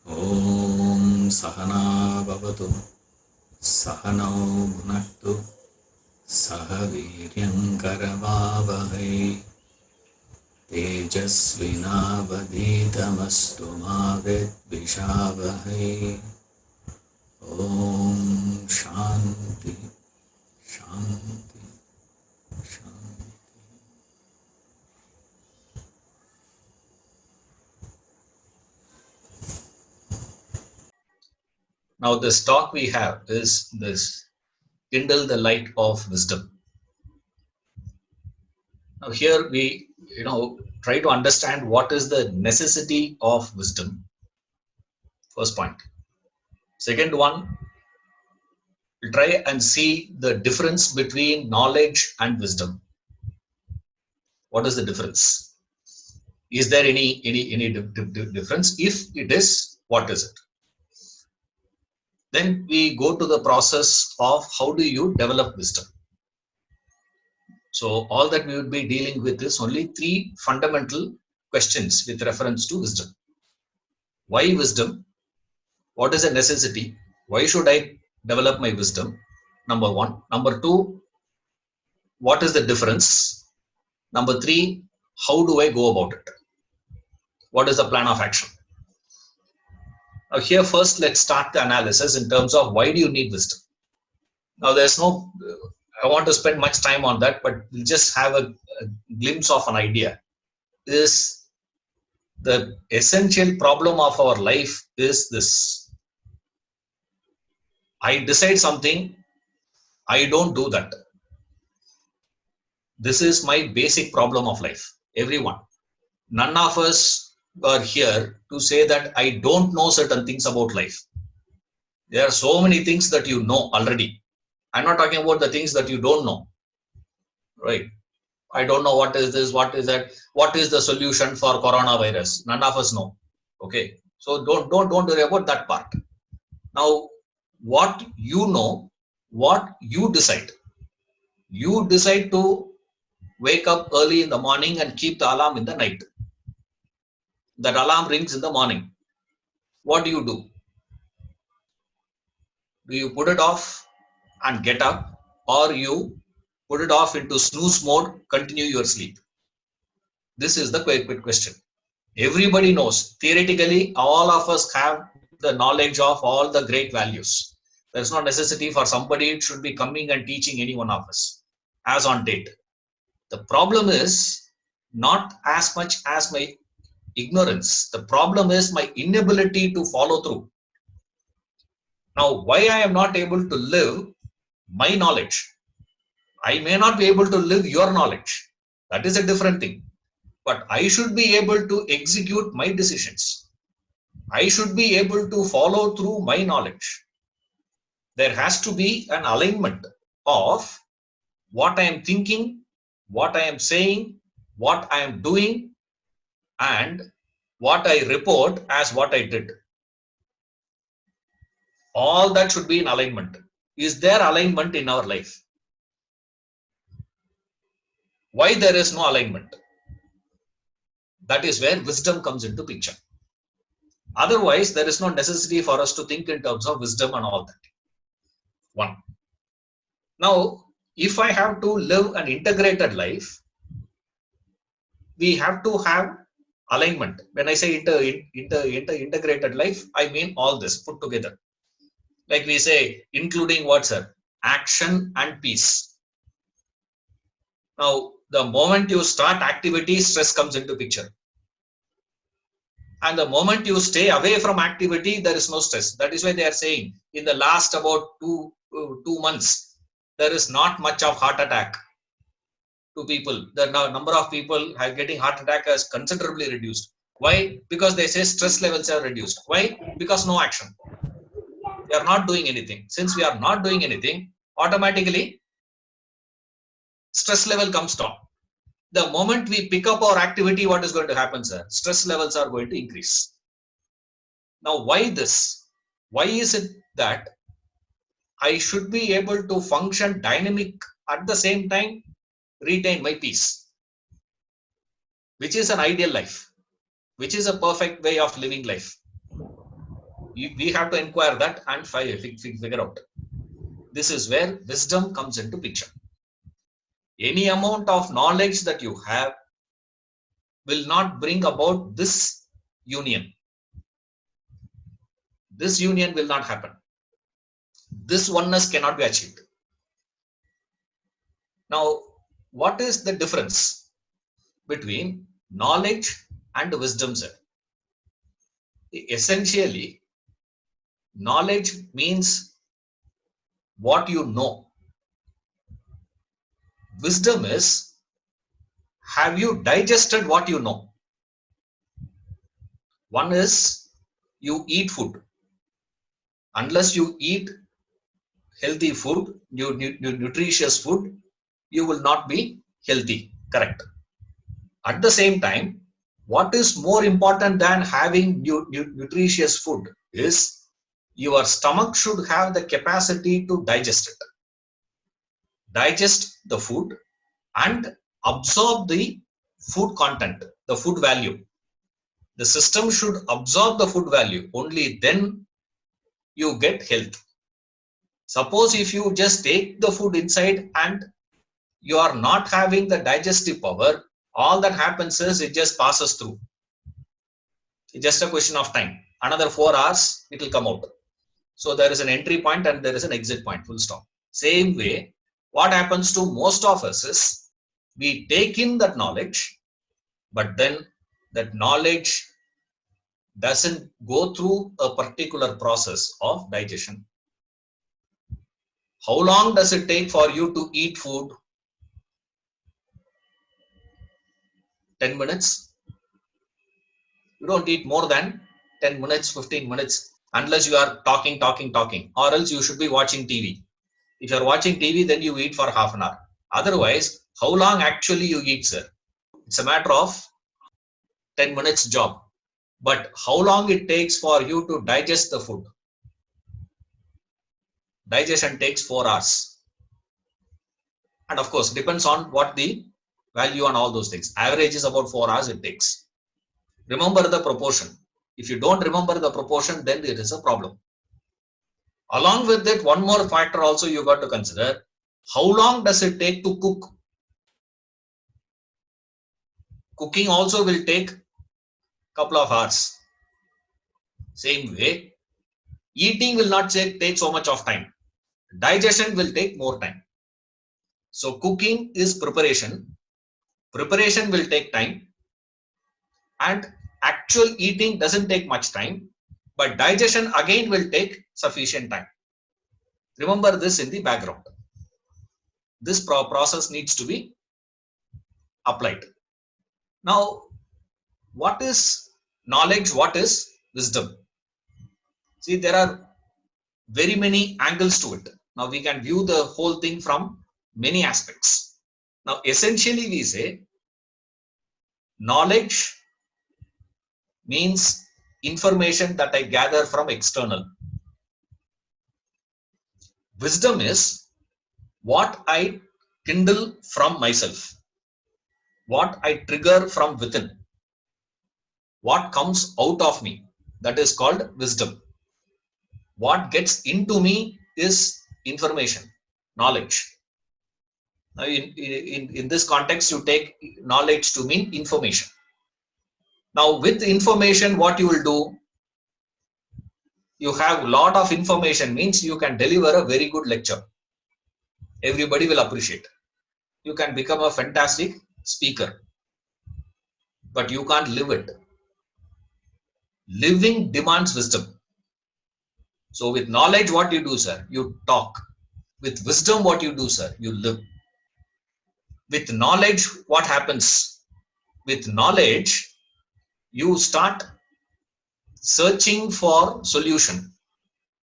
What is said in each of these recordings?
Om Sahana Bhavatu Sahanau Bhunaktu Sahaviryam Karavavahai Tejasvinavadhitamastu ma vidvishavahai. Om Shanti Shanti Shanti. Now this talk we have is this: kindle the light of wisdom. Now here we try to understand what is the necessity of wisdom. First point. Second one, we'll try and see the difference between knowledge and wisdom. What is the difference? Is there any difference? If it is, what is it? Then we go to the process of how do you develop wisdom. So all that we would be dealing with is only three fundamental questions with reference to wisdom. Why wisdom? What is a necessity? Why should I develop my wisdom? Number one. Number two, what is the difference? Number three, how do I go about it? What is the plan of action? Now here first, let's start the analysis in terms of why do you need wisdom. Now there's no, I want to spend much time on that, but we'll just have a glimpse of an idea. Is the essential problem of our life is this: I decide something, I don't do that. This is my basic problem of life. Everyone. None of us are here to say that I don't know certain things about life. There are so many things that you know already. I'm not talking about the things that you don't know. Right? I don't know what is this, what is that, what is the solution for coronavirus. None of us know. Okay. So don't worry about that part. Now, what you know, what you decide. You decide to wake up early in the morning and keep the alarm in the night. That alarm rings in the morning. What do? Do you put it off and get up, or you put it off into snooze mode, continue your sleep? This is the quick question. Everybody knows. Theoretically, all of us have the knowledge of all the great values. There's no necessity for somebody should be coming and teaching any one of us as on date. The problem is not as much as my ignorance. The problem is my inability to follow through. Now, why I am not able to live my knowledge? I may not be able to live your knowledge. That is a different thing. But I should be able to execute my decisions. I should be able to follow through my knowledge. There has to be an alignment of what I am thinking, what I am saying, what I am doing, and what I report as what I did. All that should be in alignment. Is there alignment in our life? Why there is no alignment? That is where wisdom comes into picture. Otherwise, there is no necessity for us to think in terms of wisdom and all that. One. Now, if I have to live an integrated life, we have to have alignment. When I say integrated life, I mean all this put together. Like we say, including what, sir? Action and peace. Now, the moment you start activity, stress comes into picture. And the moment you stay away from activity, there is no stress. That is why they are saying in the last about two months, there is not much of heart attack to people. The number of people getting heart attack has considerably reduced. Why? Because they say stress levels are reduced. Why? Because no action. We are not doing anything. Since we are not doing anything, automatically stress level comes down. The moment we pick up our activity, what is going to happen, sir? Stress levels are going to increase. Now, why this? Why is it that I should be able to function dynamic at the same time, retain my peace, which is an ideal life, which is a perfect way of living life? We have to inquire that and figure out. This is where wisdom comes into picture. Any amount of knowledge that you have will not bring about this union. This union will not happen. This oneness cannot be achieved. Now, what is the difference between knowledge and wisdom, sir? Essentially, knowledge means what you know. Wisdom is, have you digested what you know? One is, you eat food. Unless you eat healthy food, nutritious food, you will not be healthy. Correct. At the same time, what is more important than having nutritious food is your stomach should have the capacity to digest it. Digest the food and absorb the food content, the food value. The system should absorb the food value. Only then you get health. Suppose if you just take the food inside and you are not having the digestive power, all that happens is it just passes through. It's just a question of time. Another 4 hours, it will come out. So there is an entry point and there is an exit point, full stop. Same way, what happens to most of us is we take in that knowledge, but then that knowledge doesn't go through a particular process of digestion. How long does it take for you to eat food? 10 minutes. You don't eat more than 10 minutes, 15 minutes, unless you are talking, or else you should be watching TV. If you are watching TV, then you eat for half an hour. Otherwise, how long actually you eat, sir? It's a matter of 10 minutes job. But how long it takes for you to digest the food? Digestion takes 4 hours. And of course, depends on what the value and all those things. Average is about 4 hours it takes. Remember the proportion. If you don't remember the proportion, then it is a problem. Along with it, one more factor also you got to consider. How long does it take to cook? Cooking also will take a couple of hours. Same way, eating will not take so much of time. Digestion will take more time. So cooking is preparation. Preparation will take time. And actual eating doesn't take much time. But digestion again will take sufficient time. Remember this in the background. This process needs to be applied. Now, what is knowledge? What is wisdom? See, there are very many angles to it. Now, we can view the whole thing from many aspects. Now, essentially, we say knowledge means information that I gather from external. Wisdom is what I kindle from myself, what I trigger from within, what comes out of me. That is called wisdom. What gets into me is information, knowledge. Now, in this context, you take knowledge to mean information. Now, with information, what you will do? You have a lot of information, means you can deliver a very good lecture. Everybody will appreciate. You can become a fantastic speaker, but you can't live it. Living demands wisdom. So with knowledge, what you do, sir? You talk. With wisdom, what you do, sir? You live. With knowledge, what happens? With knowledge, you start searching for solution.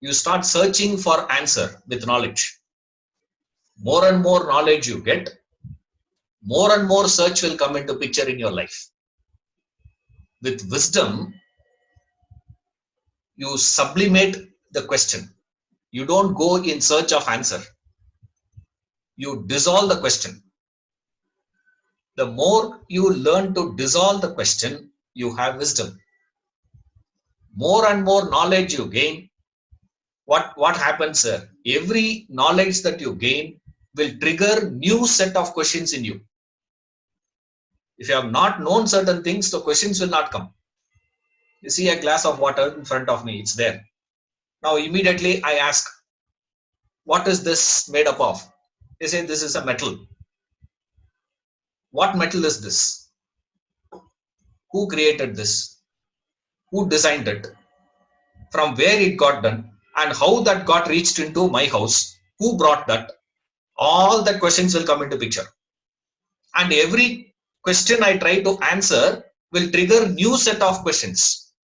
You start searching for answer with knowledge. More and more knowledge you get, more and more search will come into picture in your life. With wisdom, you sublimate the question. You don't go in search of answer. You dissolve the question. The more you learn to dissolve the question, you have wisdom. More and more knowledge you gain, what happens, sir? Every knowledge that you gain will trigger new set of questions in you. If you have not known certain things, the questions will not come. You see a glass of water in front of me, it's there. Now immediately I ask, what is this made up of? They say this is a metal. What metal is this? Who created this? Who designed it? From where it got done? And how that got reached into my house? Who brought that? All the questions will come into picture. And every question I try to answer will trigger new set of questions.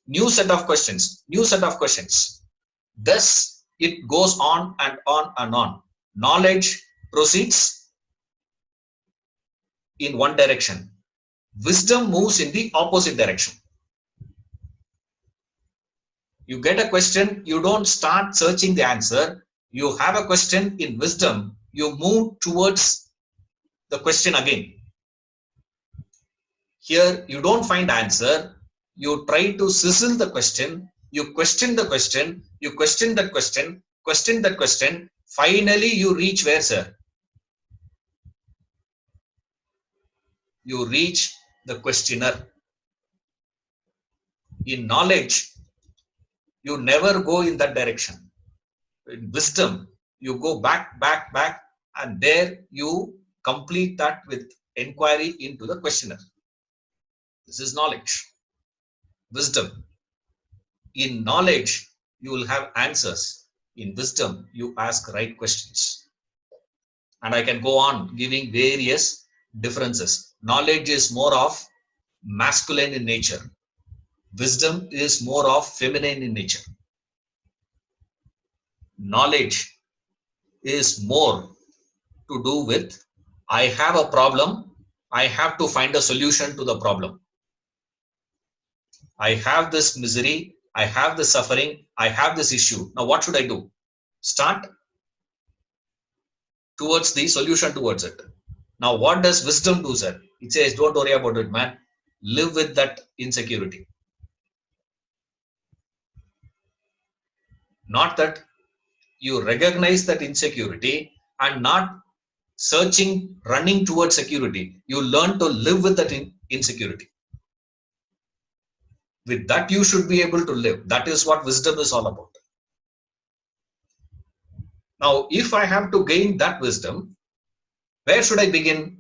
New set of questions. New set of questions. Thus, it goes on and on and on. Knowledge proceeds in one direction. Wisdom moves in the opposite direction. You get a question, you don't start searching the answer. You have a question in wisdom, you move towards the question again. Here, you don't find answer. You try to sizzle the question. You question the question. You question that question. Question that question. Finally, you reach where, sir? You reach the questioner. In knowledge, you never go in that direction. In wisdom, you go back, and there you complete that with inquiry into the questioner. This is knowledge. Wisdom. In knowledge, you will have answers. In wisdom, you ask right questions. And I can go on giving various differences. Knowledge is more of masculine in nature. Wisdom is more of feminine in nature. Knowledge is more to do with, I have a problem, I have to find a solution to the problem. I have this misery, I have this suffering, I have this issue. Now what should I do? Start towards the solution towards it. Now what does wisdom do, sir? It says, don't worry about it, man. Live with that insecurity. Not that you recognize that insecurity and not searching, running towards security. You learn to live with that insecurity. With that, you should be able to live. That is what wisdom is all about. Now, if I have to gain that wisdom, where should I begin?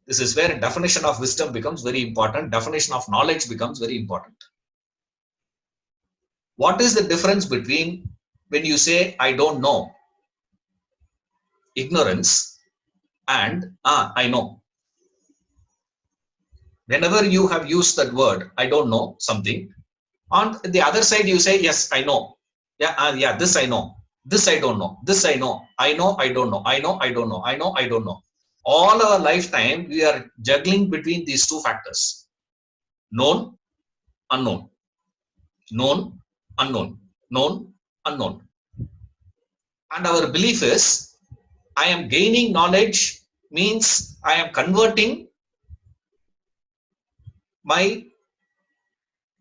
This is where definition of wisdom becomes very important. Definition of knowledge becomes very important. What is the difference between when you say, I don't know, ignorance, and I know? Whenever you have used that word, I don't know something, on the other side you say, yes, I know. Yeah, this I know. This I don't know. This I know. I know, I don't know. I know, I don't know. I know, I don't know. All our lifetime, we are juggling between these two factors. Known, unknown. Known, unknown. Known, unknown. And our belief is, I am gaining knowledge means I am converting my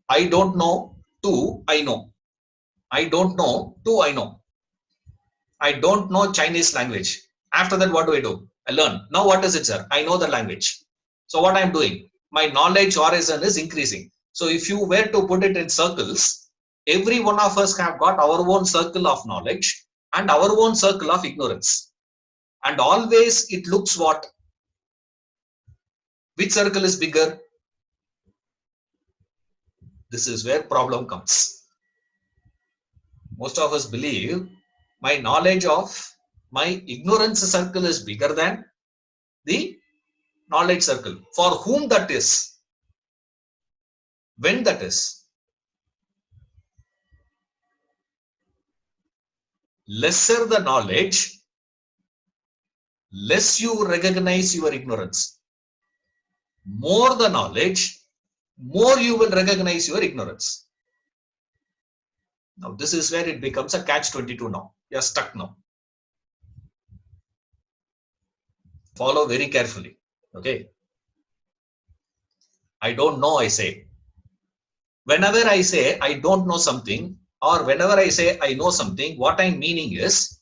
I don't know to I know. I don't know to I know. I don't know Chinese language. After that, what do? I learn. Now what is it, sir? I know the language. So what I'm doing? My knowledge horizon is increasing. So if you were to put it in circles, every one of us have got our own circle of knowledge and our own circle of ignorance. And always it looks what? Which circle is bigger? This is where problem comes. Most of us believe my knowledge of my ignorance circle is bigger than the knowledge circle. For whom that is? When that is? Lesser the knowledge, less you recognize your ignorance. More the knowledge, more you will recognize your ignorance. Now this is where it becomes a catch-22 now. You are stuck now. Follow very carefully. Okay. I don't know, I say. Whenever I say I don't know something, or whenever I say I know something, what I'm meaning is,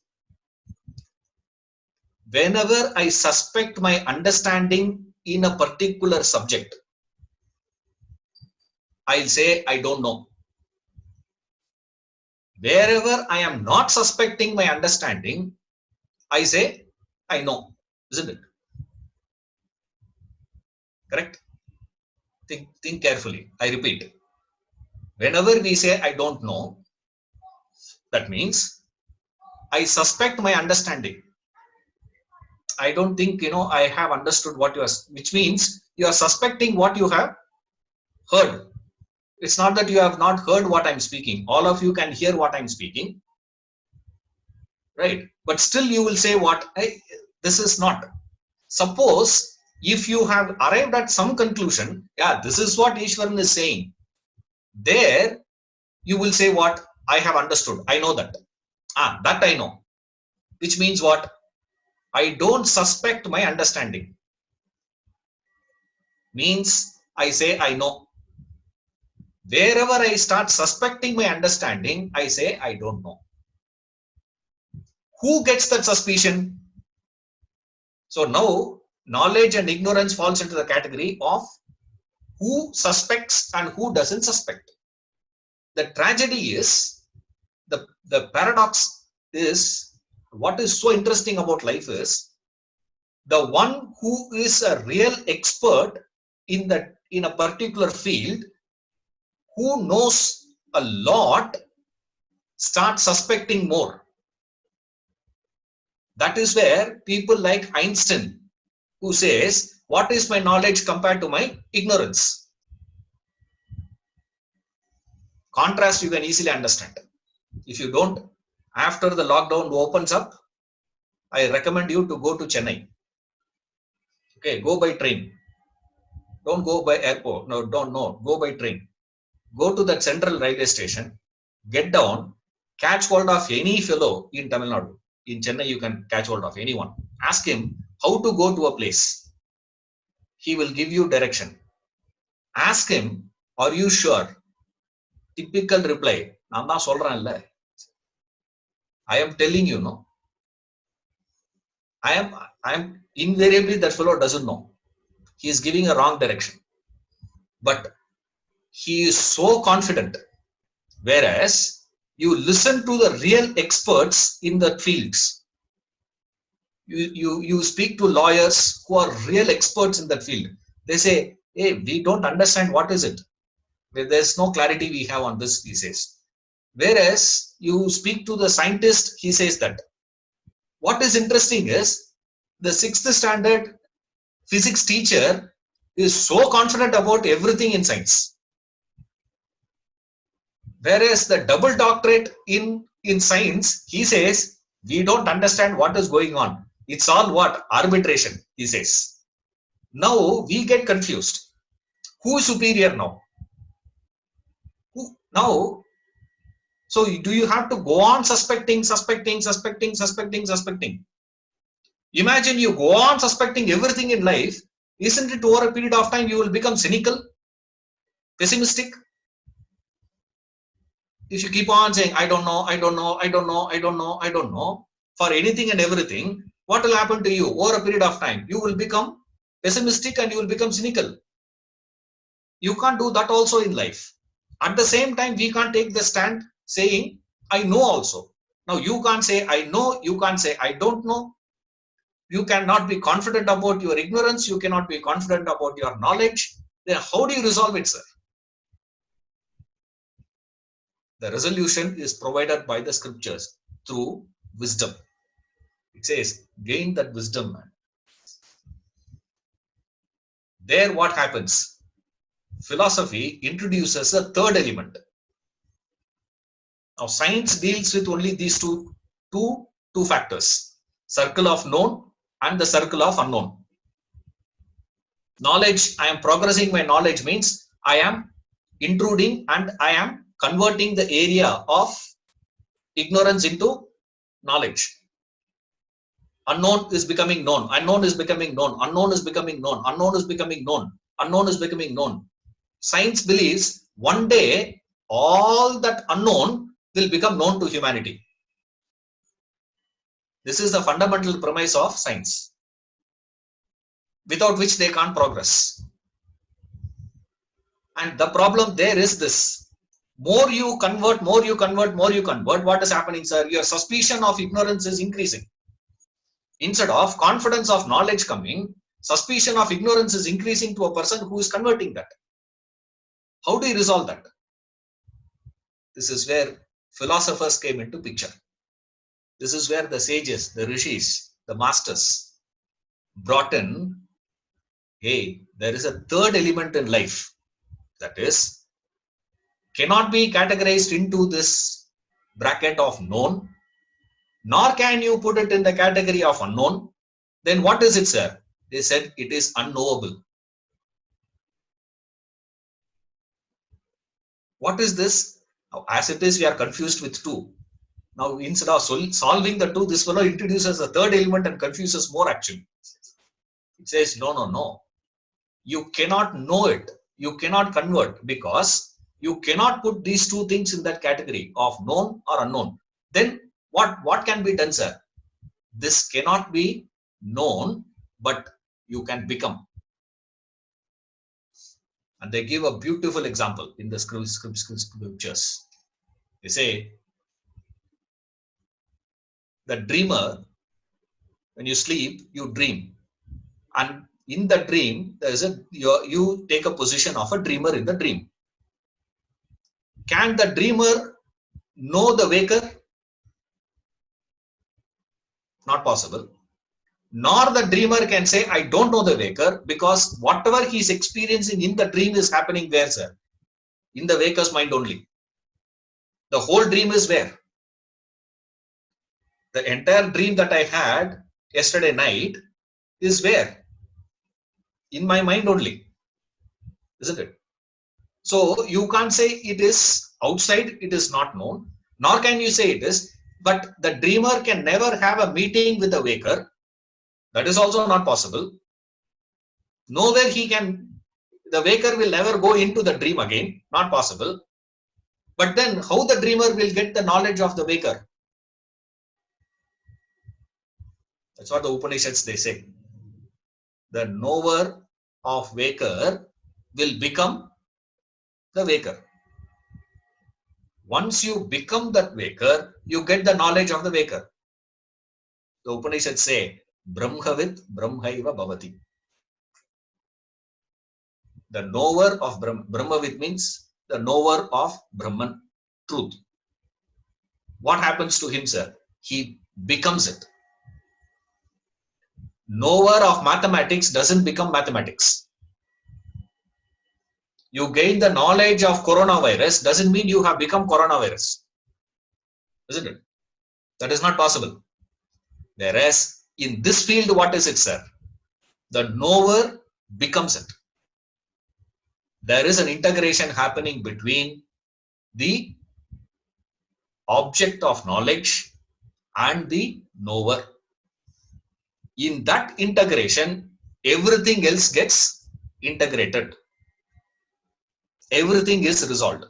whenever I suspect my understanding in a particular subject, I'll say I don't know. Wherever I am not suspecting my understanding, I say I know. Isn't it? Correct? Think carefully. I repeat. Whenever we say I don't know, that means I suspect my understanding. I don't think, I have understood what you are, which means you are suspecting what you have heard. It's not that you have not heard what I'm speaking. All of you can hear what I'm speaking, right? But still you will say what, this is not. Suppose if you have arrived at some conclusion, yeah, this is what Ishwaran is saying. There you will say what, I have understood. I know that. That I know. Which means what? I don't suspect my understanding. Means I say I know. Wherever I start suspecting my understanding, I say I don't know. Who gets that suspicion? So now knowledge and ignorance falls into the category of who suspects and who doesn't suspect. The tragedy is, the paradox is, what is so interesting about life is, the one who is a real expert in a particular field, who knows a lot, starts suspecting more. That is where people like Einstein, who says, what is my knowledge compared to my ignorance? Contrast you can easily understand. If you don't, after the lockdown opens up, I recommend you to go to Chennai. Okay, go by train. Don't go by airport. No, go by train. Go to that central railway station, get down, catch hold of any fellow in Tamil Nadu. In Chennai, you can catch hold of anyone. Ask him how to go to a place. He will give you direction. Ask him, are you sure? Typical reply, I am telling you, no. I am invariably, that fellow doesn't know. He is giving a wrong direction. But he is so confident. Whereas you listen to the real experts in the fields. You speak to lawyers who are real experts in that field. They say, hey, we don't understand what is it. There's no clarity we have on this, he says. Whereas you speak to the scientist, he says that. What is interesting is, the 6th standard physics teacher is so confident about everything in science. Whereas the double doctorate in science, he says, we don't understand what is going on. It's all what? Arbitration, he says. Now we get confused. Who is superior now? Who now? So do you have to go on suspecting? Imagine you go on suspecting everything in life. Isn't it over a period of time you will become cynical, pessimistic? If you keep on saying, I don't know, for anything and everything, what will happen to you over a period of time? You will become pessimistic and you will become cynical. You can't do that also in life. At the same time, we can't take the stand saying, I know also. Now you can't say, I know, you can't say, I don't know. You cannot be confident about your ignorance. You cannot be confident about your knowledge. Then how do you resolve it, sir? The resolution is provided by the scriptures through wisdom. It says, gain that wisdom, man. There what happens? Philosophy introduces a third element. Now science deals with only these two factors. Circle of known and the circle of unknown. Knowledge, I am progressing my knowledge means I am intruding and I am converting the area of ignorance into knowledge. Unknown is becoming known. Unknown is becoming known. Unknown is becoming known. Unknown is becoming known. Unknown is becoming known. Science believes one day all that unknown will become known to humanity. This is the fundamental premise of science, without which they can't progress. And the problem there is this: more you convert, what is happening, sir? Your suspicion of ignorance is increasing. Instead of confidence of knowledge coming, suspicion of ignorance is increasing to a person who is converting that. How do you resolve that? This is where philosophers came into picture. This is where the sages, the rishis, the masters brought in, hey, there is a third element in life that is cannot be categorized into this bracket of known, nor can you put it in the category of unknown. Then what is it, sir? They said it is unknowable. What is this? As it is, we are confused with two. Now, instead of solving the two, this fellow introduces a third element and confuses more actually. It says, no. You cannot know it. You cannot convert, because you cannot put these two things in that category of known or unknown. Then what can be done, sir? This cannot be known, but you can become. And they give a beautiful example in the scriptures. They say, the dreamer, when you sleep, you dream. And in the dream, there is you take a position of a dreamer in the dream. Can the dreamer know the waker? Not possible. Nor the dreamer can say, I don't know the waker, because whatever he is experiencing in the dream is happening where, sir? In the waker's mind only. The whole dream is where? The entire dream that I had yesterday night is where? In my mind only. Isn't it? So you can't say it is outside, it is not known, nor can you say it is, but the dreamer can never have a meeting with the waker. That is also not possible. Nowhere the waker will never go into the dream again, not possible. But then how the dreamer will get the knowledge of the waker? That's what the Upanishads they say. The knower of waker will become the waker. Once you become that waker, you get the knowledge of the waker. The Upanishads say, Brahmavit Brahmaiva Bhavati. The knower of Brahmavit means the knower of Brahman, truth. What happens to him, sir? He becomes it. Knower of mathematics doesn't become mathematics. You gain the knowledge of coronavirus doesn't mean you have become coronavirus. Isn't it? That is not possible. Whereas in this field, what is it, sir? The knower becomes it. There is an integration happening between the object of knowledge and the knower. In that integration, everything else gets integrated. Everything is resolved.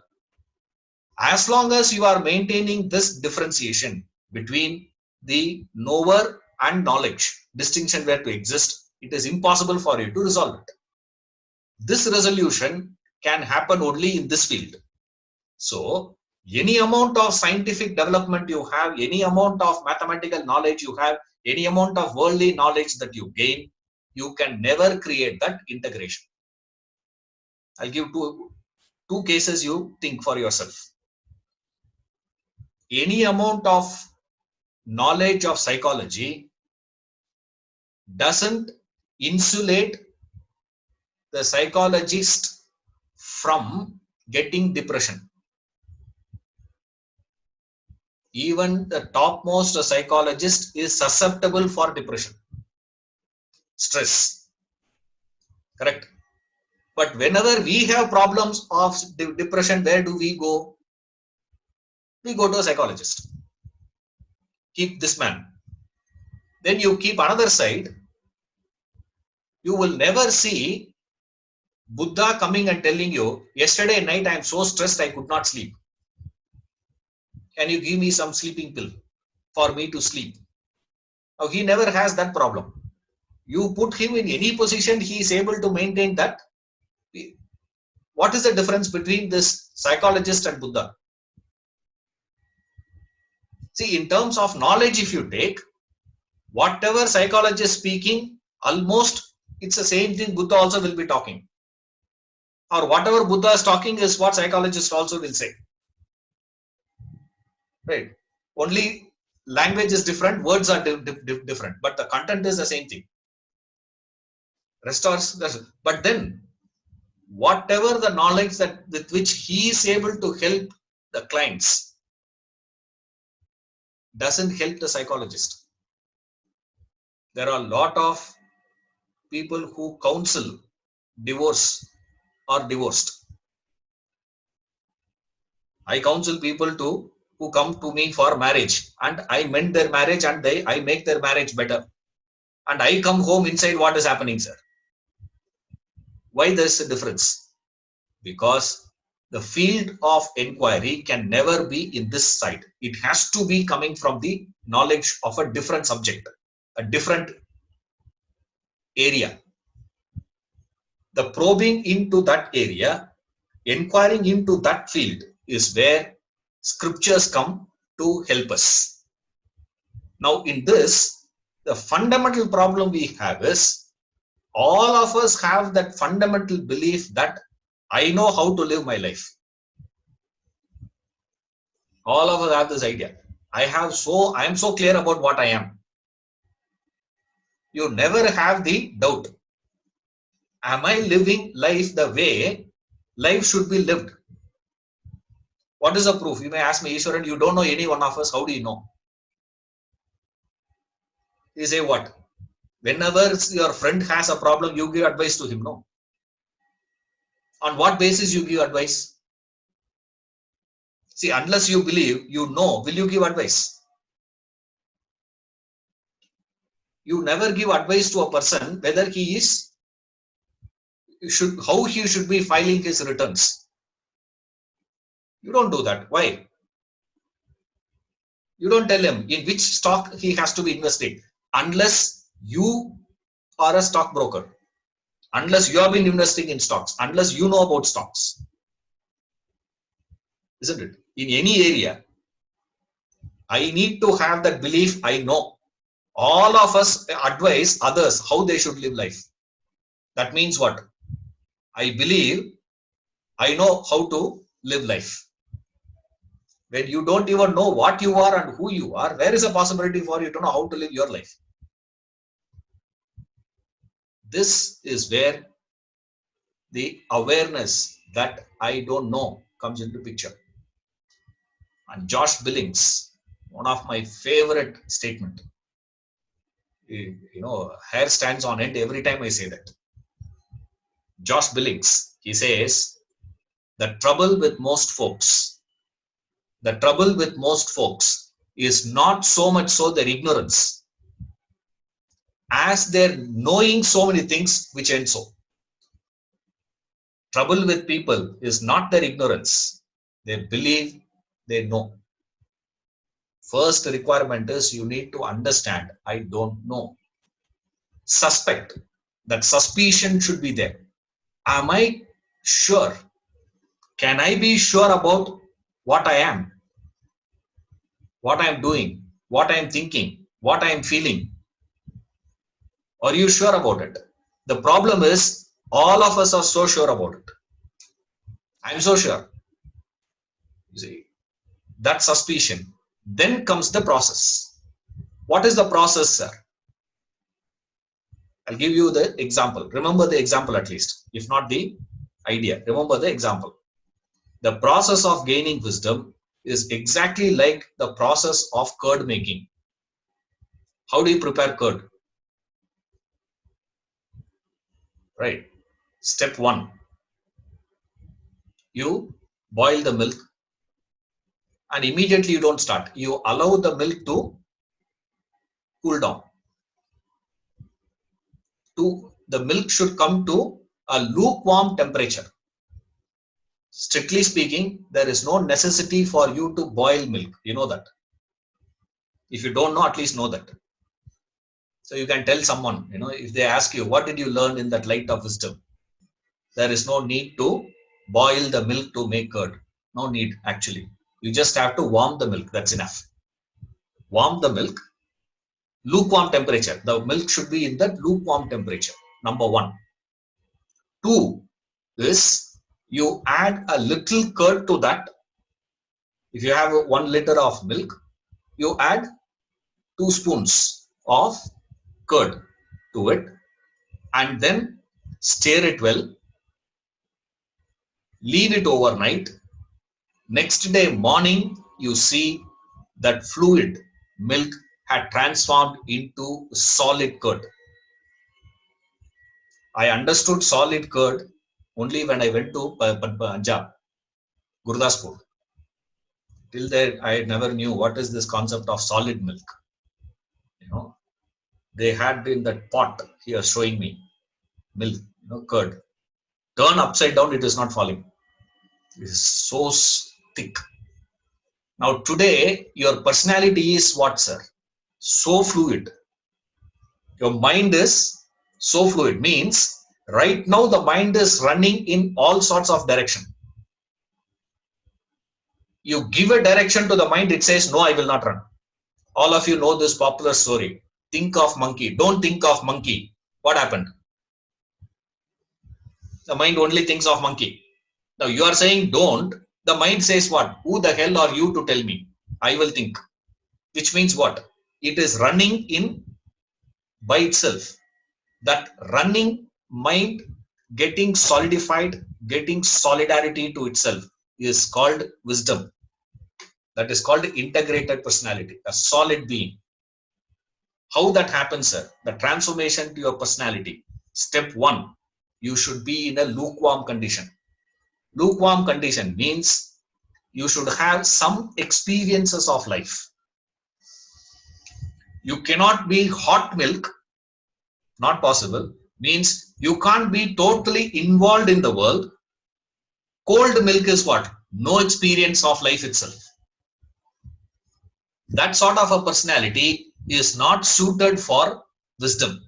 As long as you are maintaining this differentiation between the knower and knowledge, distinction where to exist, it is impossible for you to resolve it. This resolution can happen only in this field. So, any amount of scientific development you have, any amount of mathematical knowledge you have, any amount of worldly knowledge that you gain, you can never create that integration. I'll give two cases you think for yourself. Any amount of knowledge of psychology doesn't insulate the psychologist from getting depression. Even the topmost psychologist is susceptible for depression, stress. Correct? But whenever we have problems of depression, where do we go? We go to a psychologist. Keep this man. Then you keep another side. You will never see Buddha coming and telling you, yesterday night I am so stressed I could not sleep. Can you give me some sleeping pill for me to sleep? Now he never has that problem. You put him in any position, he is able to maintain that. What is the difference between this psychologist and Buddha? See, in terms of knowledge, if you take, whatever psychologist speaking, almost it's the same thing Buddha also will be talking. Or whatever Buddha is talking is what psychologist also will say. Right? Only language is different, words are different, but the content is the same thing. But then, whatever the knowledge that with which he is able to help the clients doesn't help the psychologist. There are a lot of people who counsel divorce or divorced. I counsel people who come to me for marriage, and I mend their marriage and I make their marriage better. And I come home inside, what is happening, sir? Why there's a difference? Because the field of inquiry can never be in this side. It has to be coming from the knowledge of a different subject, a different area. The probing into that area, inquiring into that field is where scriptures come to help us. Now in this, the fundamental problem we have is, all of us have that fundamental belief that I know how to live my life. All of us have this idea. I am so clear about what I am. You never have the doubt. Am I living life the way life should be lived? What is the proof? You may ask me, Ishwaran, you don't know any one of us. How do you know? You say what? Whenever your friend has a problem, you give advice to him, no? On what basis you give advice? See, unless you believe, you know, will you give advice? You never give advice to a person whether he is, how he should be filing his returns. You don't do that. Why? You don't tell him in which stock he has to be investing, unless you are a stockbroker, unless you have been investing in stocks, unless you know about stocks. Isn't it? In any area, I need to have that belief. I know. All of us advise others how they should live life. That means what? I believe I know how to live life. When you don't even know what you are and who you are, where is a possibility for you to know how to live your life? This is where the awareness that I don't know comes into picture. And Josh Billings, one of my favorite statement, hair stands on end every time I say that. Josh Billings, he says, the trouble with most folks is not so much so their ignorance as their knowing so many things which end so. Trouble with people is not their ignorance. They believe they know. First requirement is you need to understand, I don't know. Suspect. That suspicion should be there. Am I sure? Can I be sure about what I am? What I am doing? What I am thinking? What I am feeling? Are you sure about it? The problem is, all of us are so sure about it. I am so sure. You see, that suspicion. Then comes the process. What is the process, sir? I'll give you the example. Remember the example at least, if not the idea. Remember the example. The process of gaining wisdom is exactly like the process of curd making. How do you prepare curd? Right. Step 1. You boil the milk and immediately you don't start. You allow the milk to cool down. The milk should come to a lukewarm temperature. Strictly speaking, there is no necessity for you to boil milk. You know that. If you don't know, at least know that. So you can tell someone, if they ask you, what did you learn in that light of wisdom? There is no need to boil the milk to make curd. No need, actually. You just have to warm the milk. That's enough. Warm the milk. Lukewarm temperature. The milk should be in that lukewarm temperature. Number one. Two is you add a little curd to that. If you have 1 liter of milk, you add 2 spoons of curd to it and then stir it well. Leave it overnight. Next day morning, you see that fluid milk had transformed into solid curd. I understood solid curd only when I went to Punjab, Gurdaspur. Till there, I never knew what is this concept of solid milk. They had in that pot here showing me milk, curd. Turn upside down, it is not falling. It is so thick. Now today, your personality is what, sir? So fluid. Your mind is so fluid. Means right now the mind is running in all sorts of direction. You give a direction to the mind, it says, no, I will not run. All of you know this popular story. Think of monkey. Don't think of monkey. What happened? The mind only thinks of monkey. Now you are saying don't. The mind says what? Who the hell are you to tell me? I will think. Which means what? It is running in by itself. That running mind getting solidified, getting solidarity to itself is called wisdom. That is called integrated personality, a solid being. How that happens, sir? The transformation to your personality. Step one, you should be in a lukewarm condition. Lukewarm condition means you should have some experiences of life. You cannot be hot milk, not possible. Means you can't be totally involved in the world. Cold milk is what? No experience of life itself. That sort of a personality is not suited for wisdom.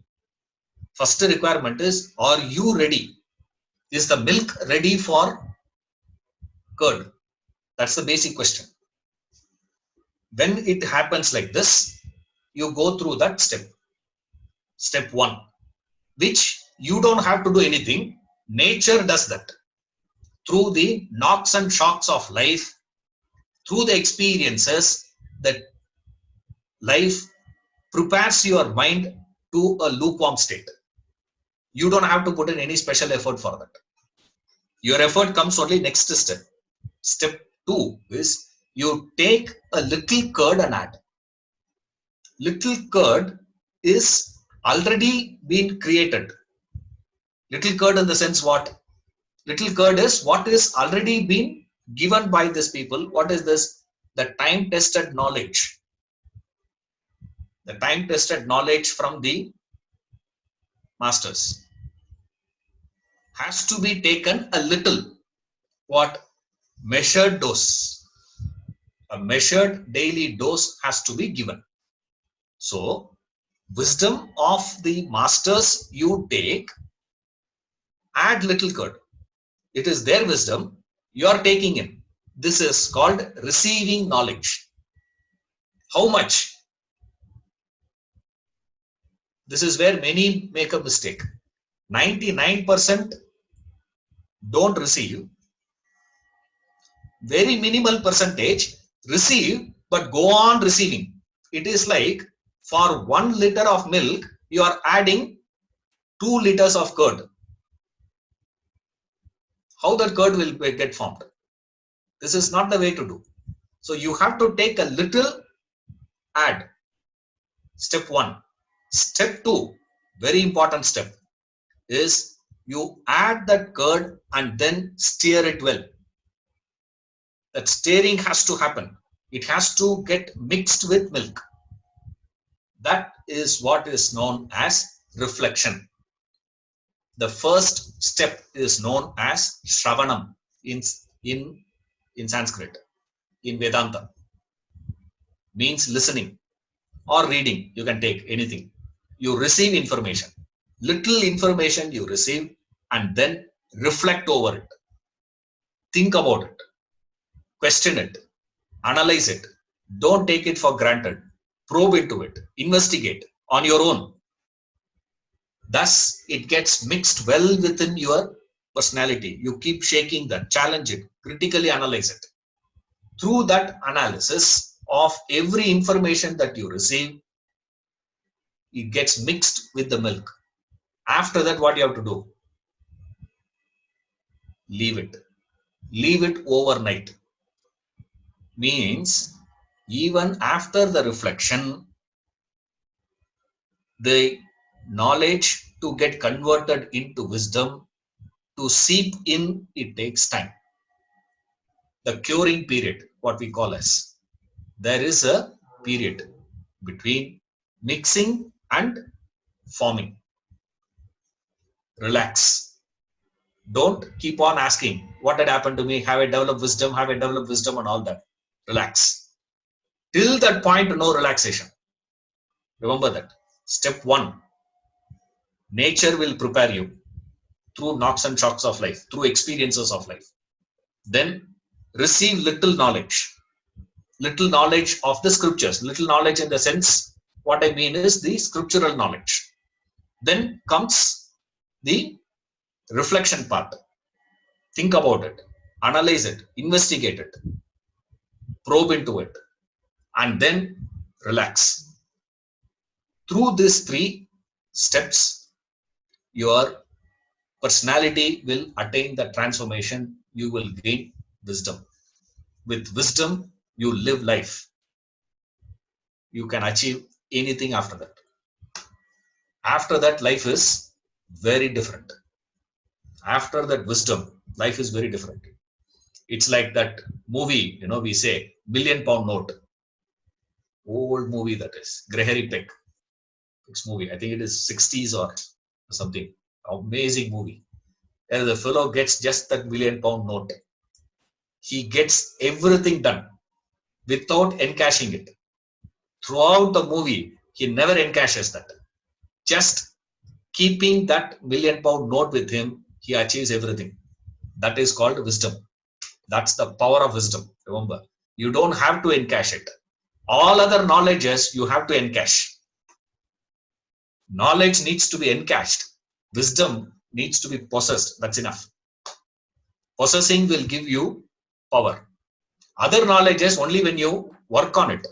First requirement is, are you ready? Is the milk ready for curd? That's the basic question. When it happens like this, you go through that step. Step one, which you don't have to do anything. Nature does that. Through the knocks and shocks of life, through the experiences that life prepares your mind to a lukewarm state. You don't have to put in any special effort for that. Your effort comes only next step. Step two is you take a little curd and add. Little curd is already been created. Little curd in the sense what? Little curd is what is already been given by these people. What is this? The time-tested knowledge. The time-tested knowledge from the masters has to be taken a little. What? Measured dose. A measured daily dose has to be given. So, wisdom of the masters you take, add little curd. It is their wisdom you are taking in. This is called receiving knowledge. How much? This is where many make a mistake. 99% don't receive. Very minimal percentage receive, but go on receiving. It is like for 1 liter of milk, you are adding 2 liters of curd. How that curd will get formed? This is not the way to do. So you have to take a little, add. Step one. Step two, very important step, is you add that curd and then stir it well. That stirring has to happen. It has to get mixed with milk. That is what is known as reflection. The first step is known as Shravanam in, in, in Sanskrit, in Vedanta, means listening or reading. You can take anything. You receive information, little information you receive, and then reflect over it. Think about it, question it, analyze it. Don't take it for granted. Probe into it, investigate on your own. Thus, it gets mixed well within your personality. You keep shaking that, challenge it, critically analyze it. Through that analysis of every information that you receive, it gets mixed with the milk. After that, what you have to do? Leave it. Leave it overnight. Means, even after the reflection, the knowledge to get converted into wisdom, to seep in, it takes time. The curing period, what we call as, there is a period between mixing and forming. Relax. Don't keep on asking, what had happened to me? Have I developed wisdom? Have I developed wisdom? And all that. Relax. Till that point, no relaxation. Remember that. Step 1. Nature will prepare you through knocks and shocks of life, through experiences of life. Then receive little knowledge of the scriptures. Little knowledge in the sense, what I mean is the scriptural knowledge. Then comes the reflection part. Think about it, analyze it, investigate it, probe into it, and then relax. Through these 3 steps, your personality will attain the transformation. You will gain wisdom. With wisdom, you live life. You can achieve anything after that. After that, life is very different. After that wisdom, life is very different. It's like that movie, we say, £1 Million Note. Old movie that is. Gregory Peck. It's movie. I think it is 60s or something. Amazing movie. And the fellow gets just that £1 Million note. He gets everything done without encashing it. Throughout the movie, he never encashes that. Just keeping that £1 Million note with him, he achieves everything. That is called wisdom. That's the power of wisdom. Remember, you don't have to encash it. All other knowledges you have to encash. Knowledge needs to be encashed. Wisdom needs to be possessed. That's enough. Possessing will give you power. Other knowledges only when you work on it.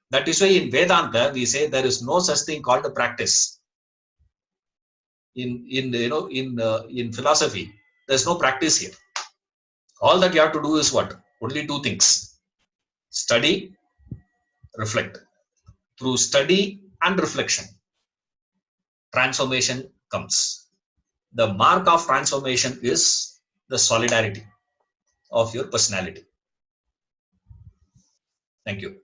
That is why in Vedanta we say there is no such thing called a practice. In philosophy, there is no practice here. All that you have to do is what? Only 2 things. Study, reflect. Through study and reflection, transformation comes. The mark of transformation is the solidarity of your personality. Thank you.